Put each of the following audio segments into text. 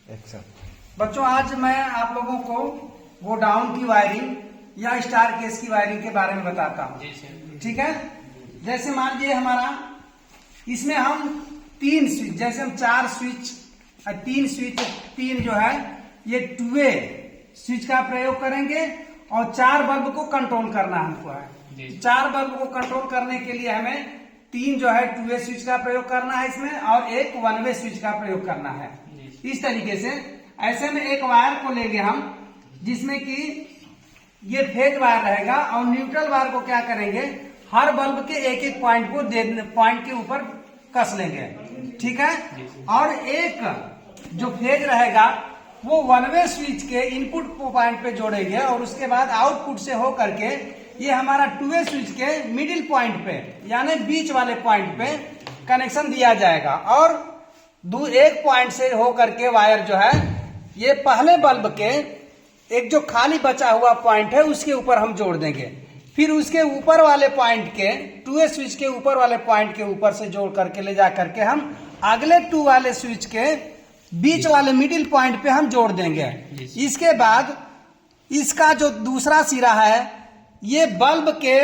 बच्चों, आज मैं आप लोगों को गोडाउन की वायरिंग या स्टार केस की वायरिंग के बारे में बताता हूँ। ठीक है। जैसे मान लीजिए हमारा इसमें हम तीन स्विच, जैसे हम तीन जो है ये टू वे स्विच का प्रयोग करेंगे और 4 बल्ब को कंट्रोल करना हमको है। 4 बल्ब को कंट्रोल करने के लिए हमें 3 जो है टू वे स्विच का प्रयोग करना है इसमें, और एक 1 वे स्विच का प्रयोग करना है। इस तरीके से ऐसे में एक वायर को लेंगे हम, जिसमें कि ये फेज वायर रहेगा, और न्यूट्रल वायर को क्या करेंगे, हर बल्ब के एक एक पॉइंट के ऊपर कस लेंगे। ठीक है। और एक जो फेज रहेगा वो 1 वे स्विच के इनपुट पॉइंट पे जोड़ेंगे, और उसके बाद आउटपुट से हो करके ये हमारा 2 वे स्विच के मिडिल पॉइंट पे, यानी बीच वाले पॉइंट पे कनेक्शन दिया जाएगा। और एक पॉइंट से हो करके वायर जो है ये पहले बल्ब के एक जो खाली बचा हुआ पॉइंट है उसके ऊपर हम जोड़ देंगे। फिर उसके ऊपर वाले पॉइंट के 2 वे स्विच के ऊपर वाले पॉइंट के ऊपर से जोड़ करके ले जा करके हम अगले 2 वाले स्विच के बीच वाले मिडिल पॉइंट पे हम जोड़ देंगे। इसके बाद इसका जो दूसरा सिरा है ये बल्ब के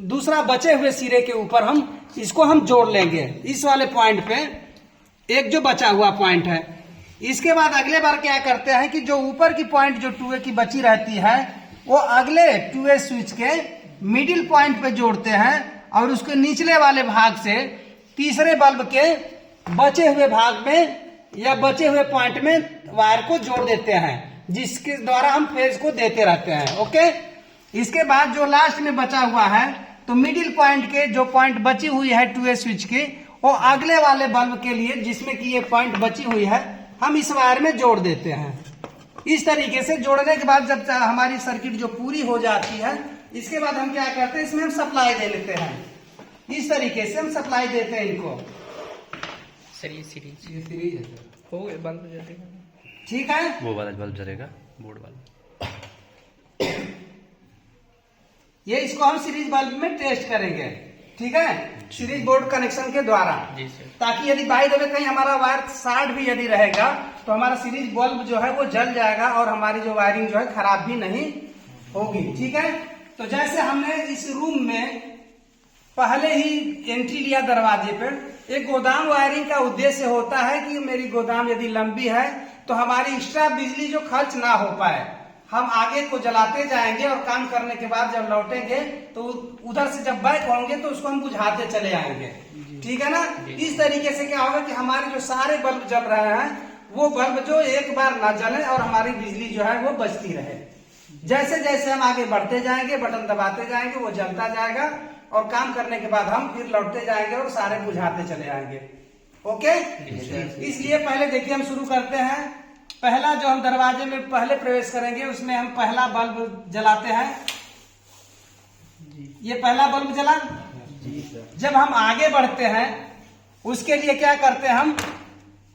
दूसरा बचे हुए सिरे के ऊपर हम इसको हम जोड़ लेंगे, इस वाले पॉइंट पे एक जो बचा हुआ पॉइंट है। इसके बाद अगले बार क्या करते हैं कि जो ऊपर की पॉइंट जो 2 वे की बची रहती है वो अगले 2 वे स्विच के मिडिल पॉइंट पे जोड़ते हैं, और उसके निचले वाले भाग से तीसरे बल्ब के बचे हुए भाग में या बचे हुए पॉइंट में वायर को जोड़ देते हैं, जिसके द्वारा हम फेज को देते रहते हैं। ओके। इसके बाद जो लास्ट में बचा हुआ है तो मिडिल पॉइंट के जो पॉइंट बची हुई है 2 वे स्विच की, वो अगले वाले बल्ब के लिए जिसमें कि ये पॉइंट बची हुई है हम इस वायर में जोड़ देते हैं। इस तरीके से जोड़ने के बाद जब हमारी सर्किट जो पूरी हो जाती है, इसके बाद हम क्या करते हैं, इसमें हम सप्लाई दे लेते हैं। इस तरीके से हम सप्लाई देते हैं इनको। सर ये सीरीज हो गए बल्ब जलेगा। ठीक है। वो वाला बल्ब जलेगा, बोर्ड वाला। ये इसको हम सीरीज बल्ब में टेस्ट करेंगे। ठीक है, सीरीज बोर्ड कनेक्शन के द्वारा, ताकि यदि बाई द वे कहीं हमारा वायर शॉर्ट भी यदि रहेगा तो हमारा सीरीज बल्ब जो है वो जल जाएगा और हमारी जो वायरिंग जो है खराब भी नहीं होगी। ठीक है। तो जैसे हमने इस रूम में पहले ही एंट्री लिया दरवाजे पर, एक गोदाम वायरिंग का उद्देश्य होता है कि मेरी गोदाम यदि लंबी है तो हमारी एक्स्ट्रा बिजली जो खर्च ना हो पाए, हम आगे को जलाते जाएंगे और काम करने के बाद जब लौटेंगे तो उधर से जब बैक होंगे तो उसको हम बुझाते चले आएंगे। ठीक है ना। इस तरीके से क्या होगा कि हमारे जो सारे बल्ब जल रहे हैं वो बल्ब जो एक बार ना जले और हमारी बिजली जो है वो बचती रहे। जैसे जैसे हम आगे बढ़ते जाएंगे, बटन दबाते जाएंगे, वो जलता जाएगा, और काम करने के बाद हम फिर लौटते जाएंगे और सारे बुझाते चले आएंगे। ओके। इसलिए पहले देखिए हम शुरू करते हैं। पहला जो हम दरवाजे में पहले प्रवेश करेंगे उसमें हम पहला बल्ब जलाते हैं। ये पहला बल्ब जला। जब हम आगे बढ़ते हैं उसके लिए क्या करते हैं, हम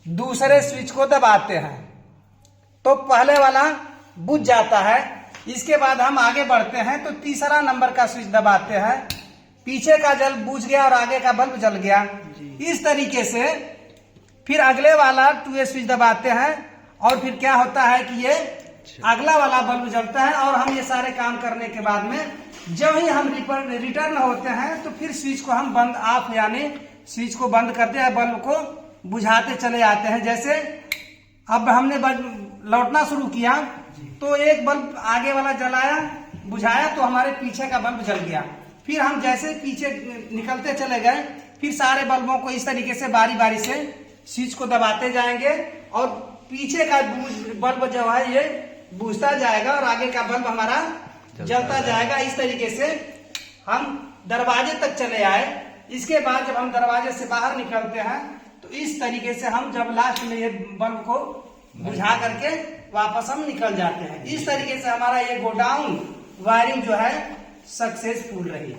दूसरे स्विच को दबाते हैं तो पहले वाला बुझ जाता है। इसके बाद हम आगे बढ़ते हैं तो तीसरा नंबर का स्विच दबाते हैं, पीछे का जल बुझ गया और आगे का बल्ब जल गया। इस तरीके से फिर अगले वाला 2 वे स्विच दबाते हैं, और फिर क्या होता है कि ये अगला वाला बल्ब जलता है। और हम ये सारे काम करने के बाद में जब ही हम रिटर्न होते हैं तो फिर स्विच को हम बंद ऑफ, यानी स्विच को बंद करते हैं, बल्ब को बुझाते चले आते हैं। जैसे अब हमने लौटना शुरू किया तो एक बल्ब आगे वाला जलाया, बुझाया, तो हमारे पीछे का बल्ब जल गया। फिर हम जैसे पीछे निकलते चले गए, फिर सारे बल्बों को इस तरीके से बारी बारी से स्विच को दबाते जाएंगे, और पीछे का बल्ब जो है ये बुझता जाएगा और आगे का बल्ब हमारा जलता जाएगा। इस तरीके से हम दरवाजे तक चले आए। इसके बाद जब हम दरवाजे से बाहर निकलते हैं तो इस तरीके से हम जब लास्ट में ये बल्ब को बुझा करके वापस हम निकल जाते हैं। इस तरीके से हमारा ये गोडाउन वायरिंग जो है सक्सेसफुल रही।